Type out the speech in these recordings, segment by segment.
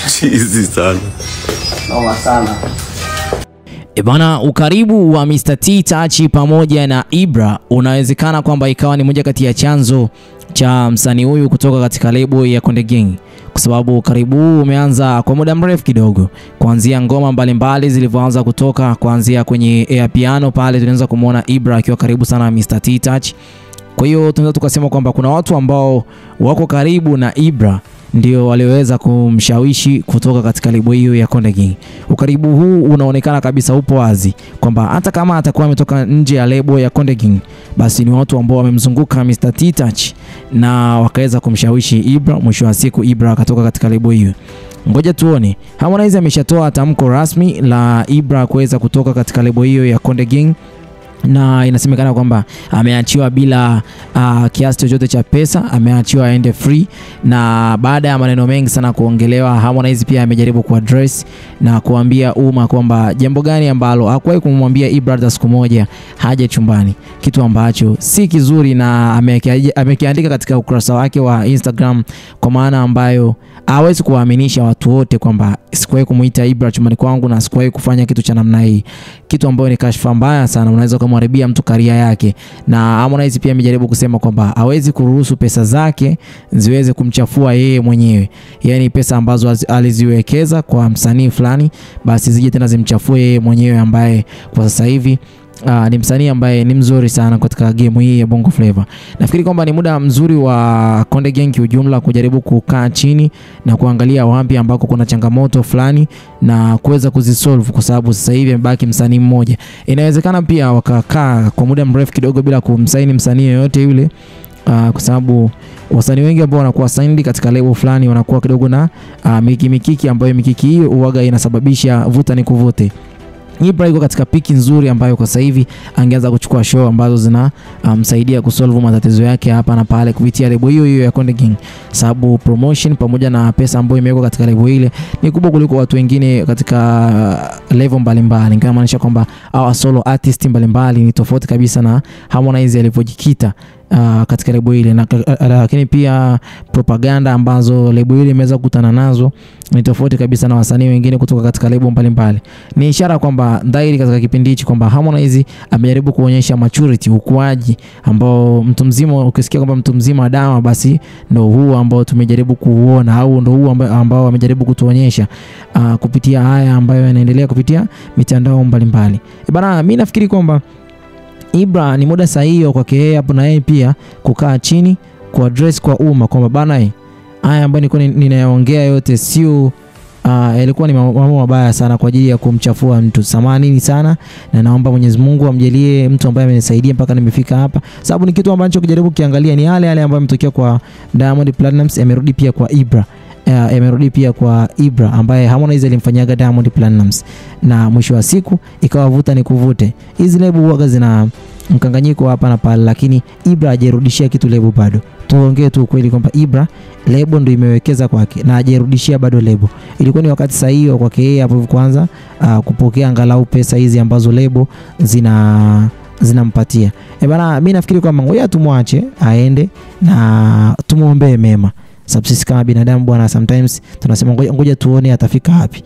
Chizi sana. Noma sana. Bana, ukaribu wa Mr. T Touch pamoja na Ibra unawezekana kwamba ikawa ni moja kati ya chanzo cha msanii huyu kutoka katika lebo ya Konde Gang, kwa sababu karibu umeanza kwa muda mrefu kidogo, kuanzia ngoma mbalimbali zilivyoanza kutoka, kuanzia kwenye Air Piano pale tunaanza kumuona Ibra akiwa karibu sana na Mr. T Touch. Kwa hiyo tunaweza tukasema kwamba kuna watu ambao wako karibu na Ibra ndio walioweza kumshawishi kutoka katika lebo hiyo ya Konde Gang. Ukaribu huu unaonekana kabisa upo wazi kwamba hata kama atakuwa ametoka nje ya lebo ya Konde Gang, basi ni watu ambao wamemzunguka Mr. T Touch na wakaweza kumshawishi Ibra. Mwisho wa siku Ibra akatoka katika lebo hiyo. Ngoja tuone. Harmonize ameshatoa tamko rasmi la Ibra kuweza kutoka katika lebo hiyo ya Konde Gang, na inasemekana kwamba ameachiwa bila kiasi chochote cha pesa, ameachiwa aende free. Na baada ya maneno mengi sana kuongelewa, Harmonize pia amejaribu kuaddress na kuambia umma kwamba jambo gani ambalo hakuwahi kumwambia Ibra hata siku moja haje chumbani, kitu ambacho si kizuri, na amekiandika katika ukurasa wake wa Instagram, kwa maana ambayo hawezi kuwaaminisha watu wote kwamba sikuwahi kumuita Ibra chumbani kwangu na sikuwahi kufanya kitu cha namna hii, kitu ambayo ni kashfa mbaya sana, unaweza kumharibia mtu career yake. Na Harmonize pia amejaribu kusema kwamba hawezi kuruhusu pesa zake ziweze kumchafua yeye mwenyewe, yani pesa ambazo aliziwekeza kwa msanii fulani basi zije tena zimchafue yeye mwenyewe, ambaye kwa sasa hivi ni msanii ambaye ni mzuri sana katika game hii ya Bongo Flava. Nafikiri kwamba ni muda mzuri wa Konde Gang kiujumla kujaribu kukaa chini na kuangalia wapi ambako kuna changamoto fulani na kuweza kuzisolve, kwa sababu sasa hivi mbaki msanii mmoja. Inawezekana pia wakakaa kwa muda mrefu kidogo bila kumsaini msanii yoyote yule, kwa sababu wasanii wengi ambao wanakuwa signed katika label fulani wanakuwa kidogo na mikiki ambayo mikiki hiyo uwaga inasababisha vuta ni kuvute. Ibra yuko katika piki nzuri ambayo kwa sasa hivi angeanza kuchukua show ambazo zina msaidia kusolve matatizo yake hapa na pale kupitia lebo hiyo ya Konde Gang, sababu promotion pamoja na pesa ambayo imewekwa katika lebo ile ni kubwa kuliko watu wengine katika level mbalimbali. Kama maanisha kwamba au solo artist mbalimbali ni tofauti kabisa na Harmonize alipojikita katika lebo ile, na lakini pia propaganda ambazo lebo ile imeweza kukutana nazo ni tofauti kabisa na wasanii wengine kutoka katika lebo mbalimbali. Ni ishara kwamba dhahiri katika kipindi hichi kwamba Harmonize amejaribu kuonyesha maturity, ukuaji ambao mtu mzima, ukisikia kwamba mtu mzima dawa, basi ndio huu ambao tumejaribu kuuona, au ndio huu ambao amejaribu kutuonyesha kupitia haya ambayo yanaendelea kupitia mitandao mbalimbali. Bana, mimi nafikiri kwamba Ibra ni muda sahihi kwake yeye hapo na yeye pia kukaa chini kuaddress kwa umma kwamba bana, haya ambayo ninayaongea yote sio ilikuwa ni mambo mabaya sana kwa ajili ya kumchafua mtu. Samahani sana, na naomba Mwenyezi Mungu amjalie mtu ambaye amenisaidia mpaka nimefika hapa, sababu ni kitu ambacho kujaribu kiangalia ni yale ambayo yametokea kwa Diamond Platnumz, yamerudi pia kwa Ibra. Yamerudi pia kwa Ibra ambaye Harmonize alimfanyaga Diamond Platnumz, na mwisho wa siku ikawa vuta ni kuvute. Hizi lebo huaga zina mkanganyiko hapa na pale, lakini Ibra hajarudishia kitu lebo bado. Tuongee tu kweli kwamba Ibra lebo ndio imewekeza kwake na hajarudishia bado lebo. Ilikuwa ni wakati sahihi kwake yeye hapo kwanza kupokea angalau pesa hizi ambazo lebo zinampatia. Bana, mimi nafikiri kwamba ngoja tumwache aende na tumuombe mema. Sababu sisi kama binadamu bwana, sometimes tunasema ngoja tuone atafika wapi.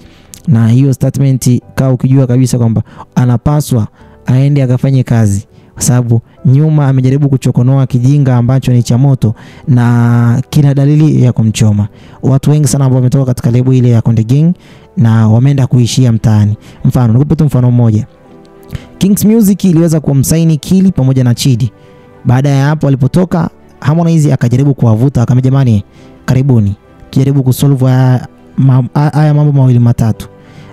Na hiyo statement kaa ukijua kabisa kwamba anapaswa aende akafanye kazi, kwa sababu nyuma amejaribu kuchokonoa kijinga ambacho ni cha moto na kina dalili ya kumchoma. Watu wengi sana ambao wametoka katika lebo ile ya Konde Gang na wameenda kuishia mtaani. Mfano, nikupe tu mfano mmoja. Kings Music iliweza kumsaini Kili pamoja na Chidi. Baada ya hapo walipotoka, Harmonize akajaribu kuwavuta, akamwambia jamani, karibuni tujaribu kusolve haya mambo mawili matatu.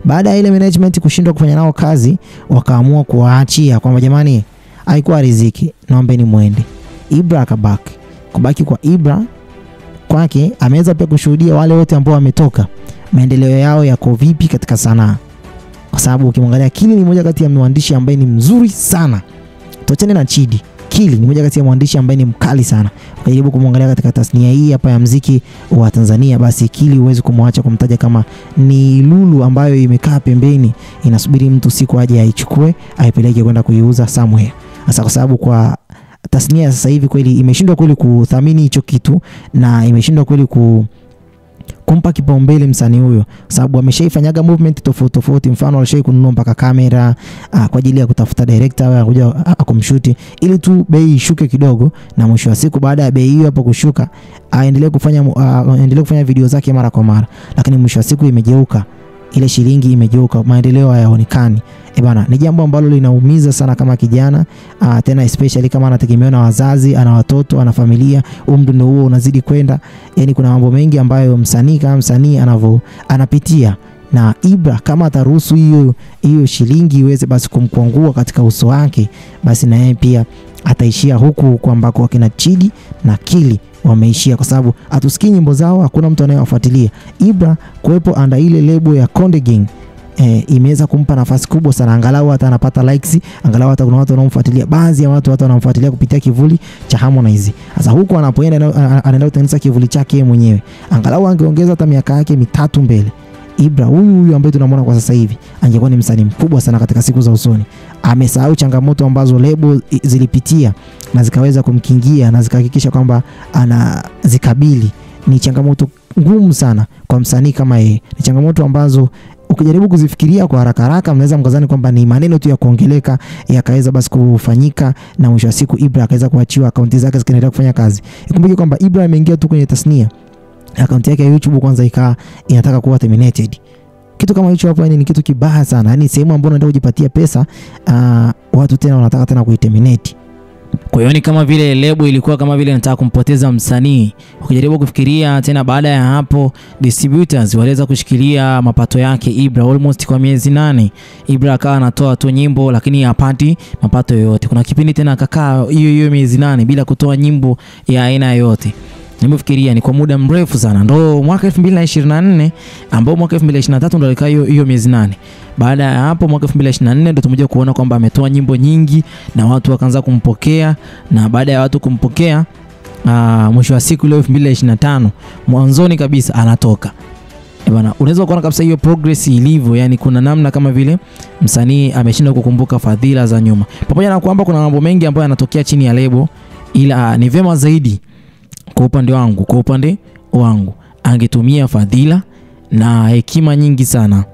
Baada ya ile management kushindwa kufanya nao kazi, wakaamua kuwaachia kwamba jamani, haikuwa riziki, naombeni muende. Ibra kubaki kwa Ibra kwake ameweza pia kushuhudia wale wote ambao wametoka maendeleo yao yako vipi katika sanaa, kwa sababu ukimwangalia Kili ni mmoja kati ya mwandishi ambaye ni mzuri sana. Tuachane na Chidi, Kili ni mmoja kati ya mwandishi ambaye ni mkali sana. Ukijaribu kumwangalia katika tasnia hii hapa ya muziki wa Tanzania, basi Kili huwezi kumwacha kumtaja kama ni lulu ambayo imekaa pembeni inasubiri mtu siku aje aichukue aipeleke kwenda kuiuza somewhere. Hasa kwa sababu kwa tasnia sasa hivi kweli imeshindwa kweli kuthamini hicho kitu, na imeshindwa kweli kumpa kipaumbele msanii huyo, sababu ameshaifanyaga movement tofauti. Mfano alishai kununua mpaka kamera kwa ajili ya kutafuta director anakuja akumshuti ili tu bei ishuke kidogo, na mwisho wa siku baada ya bei hiyo hapo kushuka aendelee kufanya video zake mara kwa mara. Lakini mwisho wa siku imegeuka, ile shilingi imegeuka, maendeleo hayaonekani. Bana, ni jambo ambalo linaumiza sana kama kijana, tena especially kama anategemewa na wazazi, ana watoto, ana familia, umri ndio huo unazidi kwenda. Yani kuna mambo mengi ambayo msanii kama msanii anapitia, na Ibra kama ataruhusu hiyo shilingi iweze basi kumkwangua katika uso wake, basi na yeye pia ataishia huku ambako wakina Chidi na Kili wameishia, kwa sababu atusikii nyimbo zao, hakuna mtu anayewafuatilia. Ibra kuwepo anda ile lebo ya Konde Gang imeweza kumpa nafasi kubwa sana, angalau hata anapata likes, angalau hata kuna watu wanaomfuatilia, baadhi ya watu wanamfuatilia kupitia kivuli cha Harmonize. Sasa huko anapoenda anaenda kutengeneza kivuli chake mwenyewe, angalau angeongeza hata miaka yake 3 mbele, Ibra huyu ambaye tunamwona kwa sasa hivi angekuwa ni msanii mkubwa sana katika siku za usoni. Amesahau changamoto ambazo lebo zilipitia na zikaweza kumkingia na zikahakikisha kwamba anazikabili. Ni changamoto ngumu sana kwa msanii kama yeye, ni changamoto ambazo ukijaribu kuzifikiria kwa haraka mnaweza mkazani kwamba ni maneno tu ya kuongeleka yakaweza basi kufanyika, na mwisho wa siku Ibra akaweza kuachiwa, akaunti zake zikaendelea kufanya kazi. Ikumbuke kwamba Ibra ameingia tu kwenye tasnia, akaunti yake ya YouTube kwanza inataka kuwa terminated. Kitu kama hicho hapo ni kitu kibaya sana. Yani sehemu ambayo unaenda kujipatia pesa, watu tena wanataka tena kuiterminate. Kwa hiyo ni kama vile lebo ilikuwa kama vile inataka kumpoteza msanii. Ukijaribu kufikiria tena, baada ya hapo distributors waliweza kushikilia mapato yake Ibra almost kwa miezi 8. Ibra akawa anatoa tu nyimbo lakini hapati mapato yoyote. Kuna kipindi tena akakaa hiyo miezi 8 bila kutoa nyimbo ya aina yoyote. Nimefikiria ni kwa muda mrefu sana. Ndio mwaka 2024 ambao mwaka 2023 ndio alikaa hiyo miezi 8. Baada ya hapo mwaka 2024 ndio tumekuja kuona kwamba ametoa nyimbo nyingi na watu wakaanza kumpokea, na baada ya watu kumpokea mwisho wa siku leo 2025 mwanzoni kabisa anatoka. Bwana, unaweza kuona kabisa hiyo progress ilivyo, yani kuna namna kama vile msanii ameshinda kukumbuka fadhila za nyuma. Pamoja na kwamba kuna mambo mengi ambayo yanatokea chini ya lebo, ila ni vyema zaidi kwa upande wangu angetumia fadhila na hekima nyingi sana.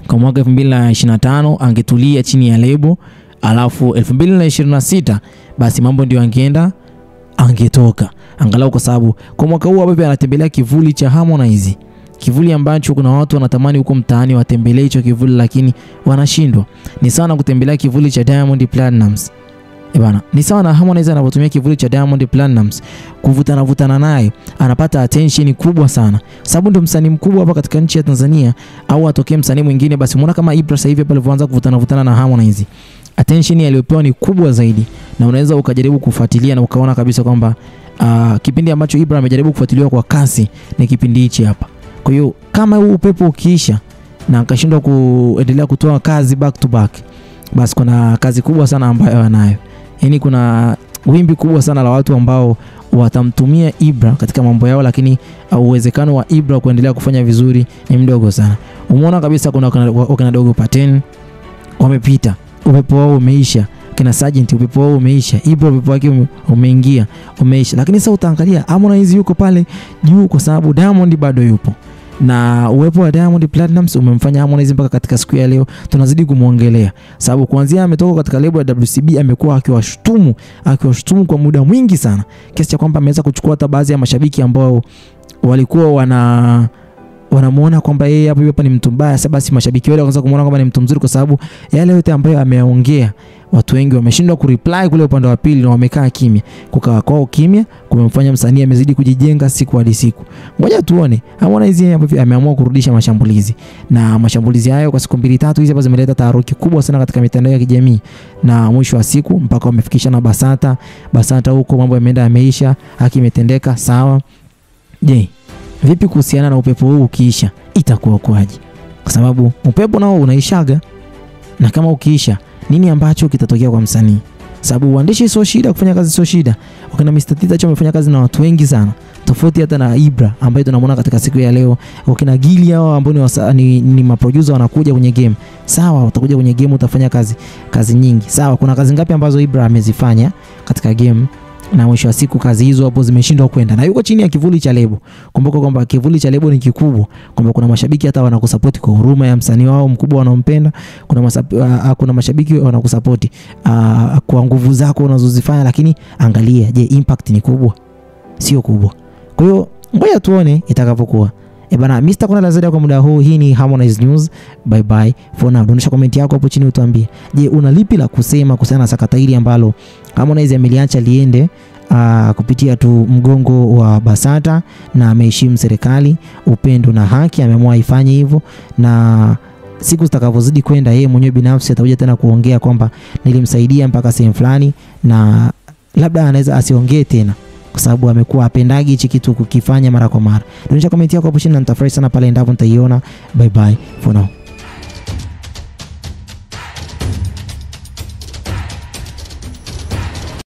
Kwa mwaka 2025 angetulia chini ya lebo, alafu 2026 basi mambo ndio angetoka angalau, kwa sababu kwa mwaka huu hapo anatembelea kivuli cha Harmonize, kivuli ambacho kuna watu wanatamani huko mtaani watembelee hicho kivuli lakini wanashindwa. Ni sana kutembelea kivuli cha Diamond Platnumz. Bana, ni sawa na Harmonize anapotumia kivuli cha Diamond Platnumz kuvutana naye, anapata attention kubwa sana, sababu ndio msanii mkubwa hapa katika nchi ya Tanzania. Au atokee msanii mwingine, basi muona kama Ibra sasa hivi hapa alivyoanza kuvutana na Harmonize, attention aliyopewa ni kubwa zaidi, na unaweza ukajaribu kufuatilia na ukaona kabisa kwamba kipindi ambacho Ibra amejaribu kufuatiliwa kwa kasi ni kipindi hichi hapa. Kwa hiyo kama huu upepo ukiisha na akashindwa kuendelea kutoa kazi back to back, basi kuna kazi kubwa sana ambayo anayo. Yani kuna wimbi kubwa sana la watu ambao watamtumia Ibra katika mambo yao, lakini uwezekano wa Ibra kuendelea kufanya vizuri ni mdogo sana. Umeona kabisa kuna Dogo Paten wamepita, upepo wao umeisha. Kina Sergeant upepo wao umeisha, Ibra upepo wake umeisha. Lakini sasa utaangalia Harmonize yuko pale juu kwa sababu Diamond bado yupo. Na uwepo wa Diamond Platnumz umemfanya Harmonize mpaka katika siku ya leo tunazidi kumuongelea, sababu kuanzia ametoka katika lebo ya WCB amekuwa akiwashutumu kwa muda mwingi sana, kiasi cha kwamba ameweza kuchukua hata baadhi ya mashabiki ambao walikuwa wanamuona kwamba yeye hapa ni mtu mbaya. Sasa basi mashabiki wale wakaanza kumuona kwamba ni mtu mzuri, kwa sababu yale yote ambayo ameongea watu wengi wameshindwa kureply kule upande wa pili na wamekaa kimya. Kukaa kwao kimya kumemfanya msanii amezidi kujijenga siku hadi siku. Ngoja tuone Harmonize hapa ameamua kurudisha mashambulizi, na mashambulizi hayo kwa siku 2-3 hizi hapa zimeleta taharuki kubwa sana katika mitandao ya kijamii, na mwisho wa siku mpaka wamefikisha na Basata huko mambo yameisha, haki imetendeka, sawa. Je, vipi kuhusiana na upepo huu ukiisha itakuwa kwaje? Kwa sababu upepo nao unaishaga, na kama ukiisha nini ambacho kitatokea kwa msanii? Sababu uandishi sio shida, kufanya kazi sio shida. Wakina Mr. Tita amefanya kazi na watu wengi sana, tofauti hata na Ibra ambaye tunamwona katika siku ya leo. Wakina Gili hao ambao ni maproducer wanakuja kwenye game. Sawa, utakuja kwenye game utafanya kazi nyingi. Sawa, kuna kazi ngapi ambazo Ibra amezifanya katika game? na mwisho wa siku kazi hizo hapo zimeshindwa kwenda, na yuko chini ya kivuli cha lebo. Kumbuka kwamba kivuli cha lebo ni kikubwa, kwamba kuna mashabiki hata wanakusupport kwa huruma ya msanii wao mkubwa wanaompenda. Kuna mashabiki wanakusupport kwa nguvu zako unazozifanya, lakini angalia, je, impact ni kubwa? Sio kubwa. Kwa hiyo ngoja tuone itakapokuwa. Bana, Mr. Kuna la zaidi kwa muda huu. Hii ni Harmonize News. Bye bye for now. Dondosha comment yako hapo chini utuambie, je, una lipi la kusema kuhusiana na sakata hili ambalo Harmonize ameliacha liende kupitia tu mgongo wa Basata, na ameheshimu serikali, upendo na haki, ameamua ifanye hivyo, na siku zitakavozidi kwenda yeye mwenyewe binafsi atakuja tena kuongea kwamba nilimsaidia mpaka sehemu fulani, na labda anaweza asiongee tena kwa sababu amekuwa apendagi hichi kitu kukifanya mara kwa mara. Dondosha comment yako hapo chini na nitafurahi sana pale endapo nitaiona. Bye bye for now.